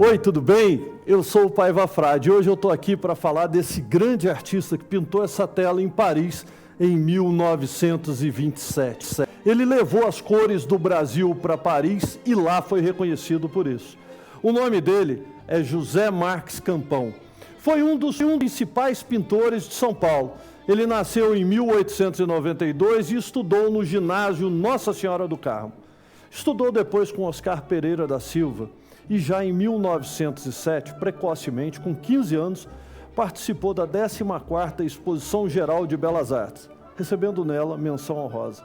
Oi, tudo bem? Eu sou o Paiva Frade e hoje eu estou aqui para falar desse grande artista que pintou essa tela em Paris em 1927. Ele levou as cores do Brasil para Paris e lá foi reconhecido por isso. O nome dele é José Marques Campão. Foi um dos principais pintores de São Paulo. Ele nasceu em 1892 e estudou no ginásio Nossa Senhora do Carmo. Estudou depois com Oscar Pereira da Silva e já em 1907, precocemente, com 15 anos, participou da 14ª Exposição Geral de Belas Artes, recebendo nela menção honrosa.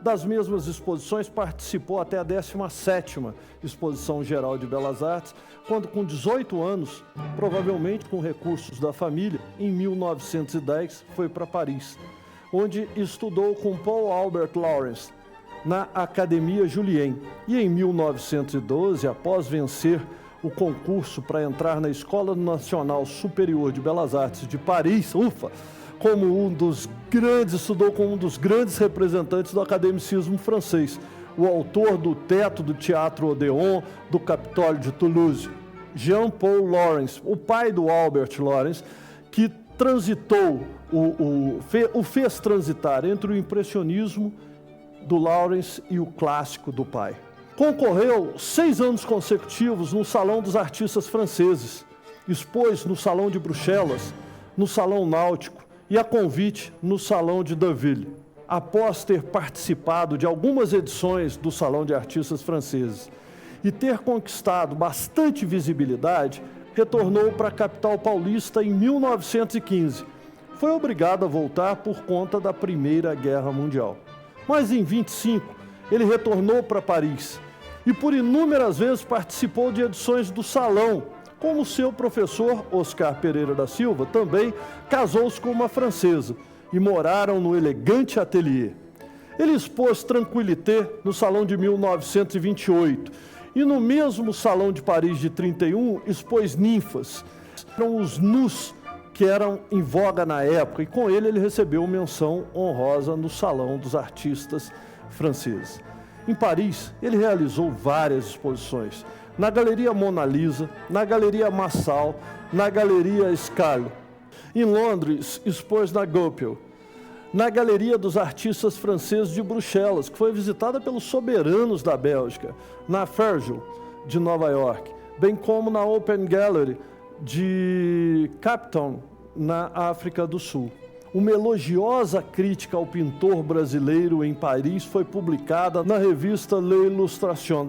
Das mesmas exposições participou até a 17ª Exposição Geral de Belas Artes, quando com 18 anos, provavelmente com recursos da família, em 1910 foi para Paris, onde estudou com Paul Albert Laurens, na Academia Julian. E em 1912, após vencer o concurso para entrar na Escola Nacional Superior de Belas Artes de Paris, estudou com um dos grandes representantes do academicismo francês, o autor do teto do Teatro Odéon, do Capitólio de Toulouse, Jean-Paul Laurens, o pai do Albert Laurens, que transitou, o fez transitar entre o impressionismo do Laurens e o clássico do pai. Concorreu 6 anos consecutivos no Salão dos Artistas Franceses, expôs no Salão de Bruxelas, no Salão Náutico e, a convite, no Salão de Deauville. Após ter participado de algumas edições do Salão de Artistas Franceses e ter conquistado bastante visibilidade, retornou para a capital paulista em 1915. Foi obrigado a voltar por conta da Primeira Guerra Mundial. Mas em 25, ele retornou para Paris e por inúmeras vezes participou de edições do Salão. Como seu professor, Oscar Pereira da Silva, também casou-se com uma francesa e moraram no elegante ateliê. Ele expôs Tranquillité no Salão de 1928 e no mesmo Salão de Paris de 31 expôs Ninfas. Eram os nus que eram em voga na época, e com ele recebeu menção honrosa no Salão dos Artistas Franceses. Em Paris, ele realizou várias exposições, na Galeria Mona Lisa, na Galeria Massal, na Galeria Scala. Em Londres, expôs na Goupil, na Galeria dos Artistas Franceses de Bruxelas, que foi visitada pelos soberanos da Bélgica, na Ferjul, de Nova York, bem como na Open Gallery de Cape Town, na África do Sul. Uma elogiosa crítica ao pintor brasileiro em Paris foi publicada na revista L'Illustration,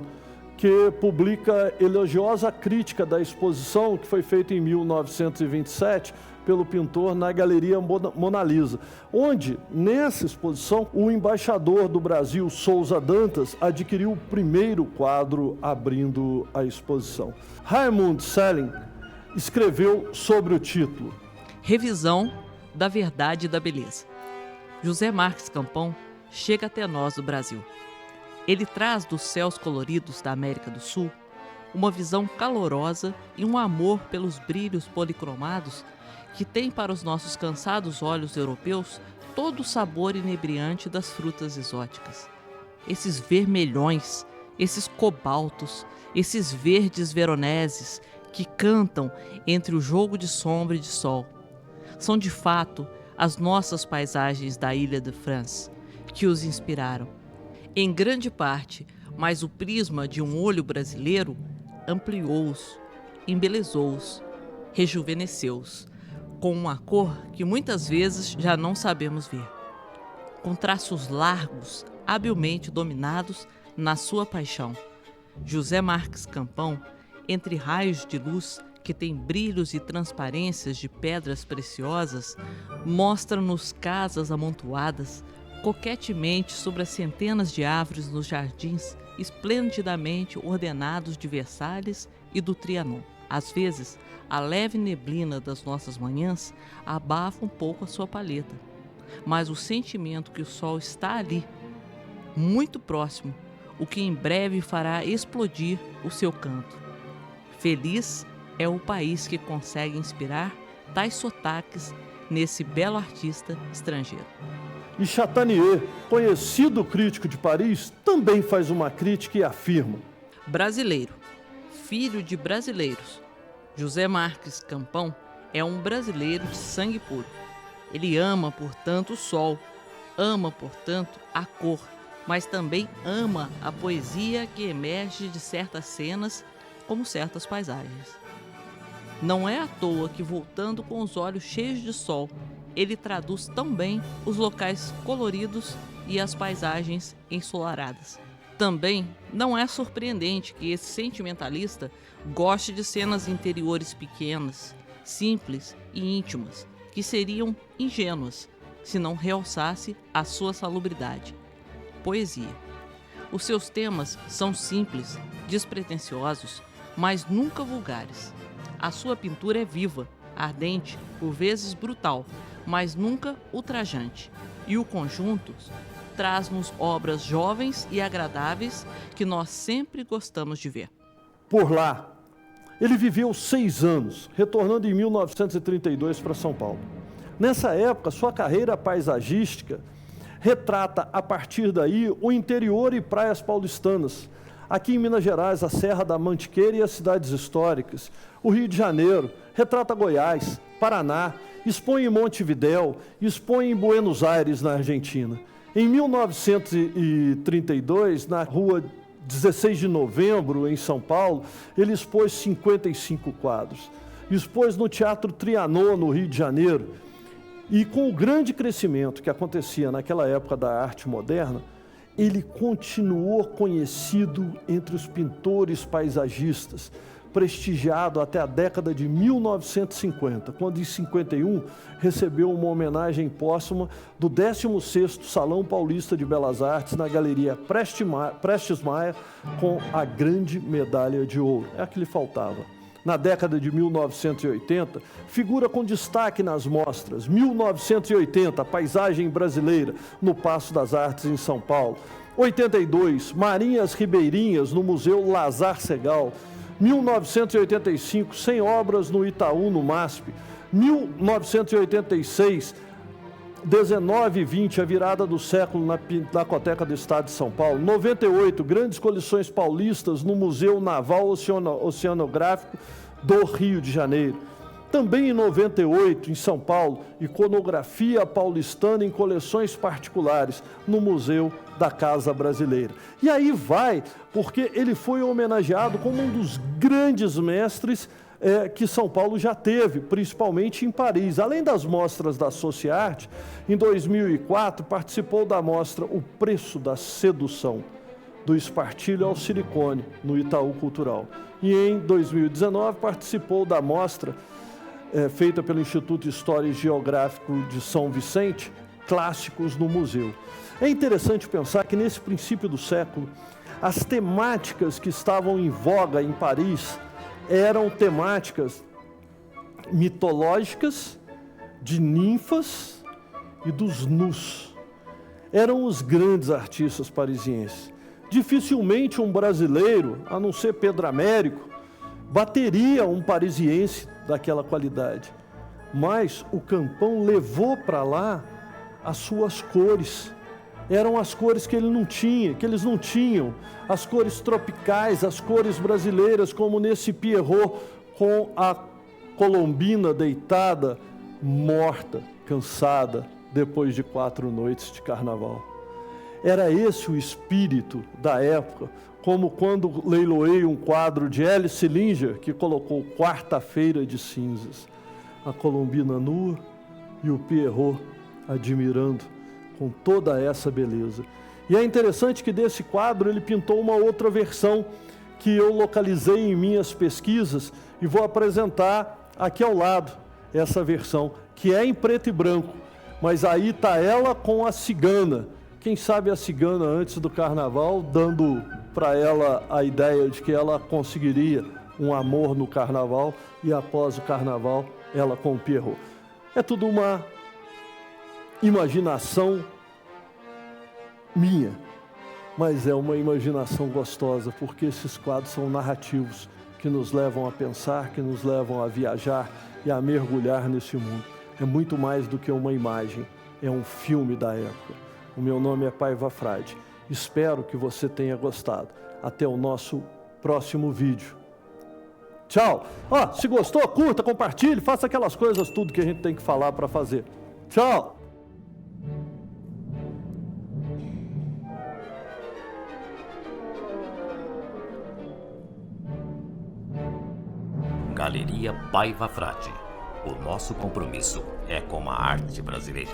que publica elogiosa crítica da exposição que foi feita em 1927 pelo pintor na Galeria Mona Lisa, onde, nessa exposição, o embaixador do Brasil, Souza Dantas, adquiriu o primeiro quadro abrindo a exposição. Raimund Selling escreveu sobre o título: Revisão da Verdade e da Beleza. José Marques Campão chega até nós do Brasil. Ele traz dos céus coloridos da América do Sul uma visão calorosa e um amor pelos brilhos policromados que tem para os nossos cansados olhos europeus todo o sabor inebriante das frutas exóticas. Esses vermelhões, esses cobaltos, esses verdes veroneses que cantam entre o jogo de sombra e de sol. São, de fato, as nossas paisagens da Ilha de France que os inspiraram. Em grande parte, mas o prisma de um olho brasileiro ampliou-os, embelezou-os, rejuvenesceu-os, com uma cor que muitas vezes já não sabemos ver. Com traços largos, habilmente dominados na sua paixão, José Marques Campão, entre raios de luz que têm brilhos e transparências de pedras preciosas, mostra-nos casas amontoadas coquetemente sobre as centenas de árvores nos jardins esplendidamente ordenados de Versalhes e do Trianon. Às vezes, a leve neblina das nossas manhãs abafa um pouco a sua paleta, mas o sentimento que o sol está ali, muito próximo, o que em breve fará explodir o seu canto. Feliz é o país que consegue inspirar tais sotaques nesse belo artista estrangeiro. E Chatanier, conhecido crítico de Paris, também faz uma crítica e afirma: brasileiro, filho de brasileiros. José Marques Campão é um brasileiro de sangue puro. Ele ama, portanto, o sol, ama, portanto, a cor, mas também ama a poesia que emerge de certas cenas, como certas paisagens. Não é à toa que, voltando com os olhos cheios de sol, ele traduz tão bem os locais coloridos e as paisagens ensolaradas. Também não é surpreendente que esse sentimentalista goste de cenas interiores pequenas, simples e íntimas, que seriam ingênuas se não realçasse a sua salubridade. Poesia. Os seus temas são simples, despretensiosos, mas nunca vulgares. A sua pintura é viva, ardente, por vezes brutal, mas nunca ultrajante. E o conjunto traz-nos obras jovens e agradáveis que nós sempre gostamos de ver. Por lá, ele viveu 6 anos, retornando em 1932 para São Paulo. Nessa época, sua carreira paisagística retrata, a partir daí, o interior e praias paulistanas. Aqui em Minas Gerais, a Serra da Mantiqueira e as cidades históricas. O Rio de Janeiro, retrata Goiás, Paraná, expõe em Montevidéu, expõe em Buenos Aires, na Argentina. Em 1932, na rua 16 de Novembro, em São Paulo, ele expôs 55 quadros. Expôs no Teatro Trianon, no Rio de Janeiro. E com o grande crescimento que acontecia naquela época da arte moderna, ele continuou conhecido entre os pintores paisagistas, prestigiado até a década de 1950, quando em 51 recebeu uma homenagem póstuma do 16º Salão Paulista de Belas Artes na Galeria Prestes Maia com a Grande Medalha de Ouro. É a que lhe faltava. Na década de 1980, figura com destaque nas mostras 1980, Paisagem Brasileira, no Paço das Artes, em São Paulo. 82, Marinhas Ribeirinhas, no Museu Lazar Segal. 1985, 100 obras no Itaú, no MASP. 1986, 19 e 20, a virada do século na Pinacoteca do Estado de São Paulo. 98, grandes coleções paulistas no Museu Naval Oceanográfico do Rio de Janeiro. Também em 98, em São Paulo, iconografia paulistana em coleções particulares no Museu da Casa Brasileira. E aí vai, porque ele foi homenageado como um dos grandes mestres que São Paulo já teve, principalmente em Paris. Além das mostras da Sociarte, em 2004 participou da mostra O Preço da Sedução, do espartilho ao silicone, no Itaú Cultural. E em 2019 participou da mostra feita pelo Instituto de História e Geográfico de São Vicente, Clássicos no Museu. É interessante pensar que nesse princípio do século, as temáticas que estavam em voga em Paris eram temáticas mitológicas, de ninfas e dos nus. Eram os grandes artistas parisienses. Dificilmente um brasileiro, a não ser Pedro Américo, bateria um parisiense daquela qualidade. Mas o Campão levou para lá as suas cores. Eram as cores que ele não tinha, que eles não tinham. As cores tropicais, as cores brasileiras, como nesse Pierrot, com a colombina deitada, morta, cansada, depois de 4 noites de carnaval. Era esse o espírito da época, como quando leiloei um quadro de Alice Salinger, que colocou Quarta-feira de Cinzas, a colombina nua e o Pierrot admirando com toda essa beleza. E é interessante que desse quadro ele pintou uma outra versão que eu localizei em minhas pesquisas e vou apresentar aqui ao lado, essa versão, que é em preto e branco, mas aí está ela com a cigana. Quem sabe a cigana antes do carnaval, dando para ela a ideia de que ela conseguiria um amor no carnaval e após o carnaval, ela com o Pierrot. É tudo uma imaginação minha, mas é uma imaginação gostosa, porque esses quadros são narrativos que nos levam a pensar, que nos levam a viajar e a mergulhar nesse mundo. É muito mais do que uma imagem, é um filme da época. O meu nome é Paiva Frade. Espero que você tenha gostado. Até o nosso próximo vídeo. Tchau. Ó, se gostou, curta, compartilhe, faça aquelas coisas tudo que a gente tem que falar para fazer. Tchau. Galeria Paiva Frade. O nosso compromisso é com a arte brasileira.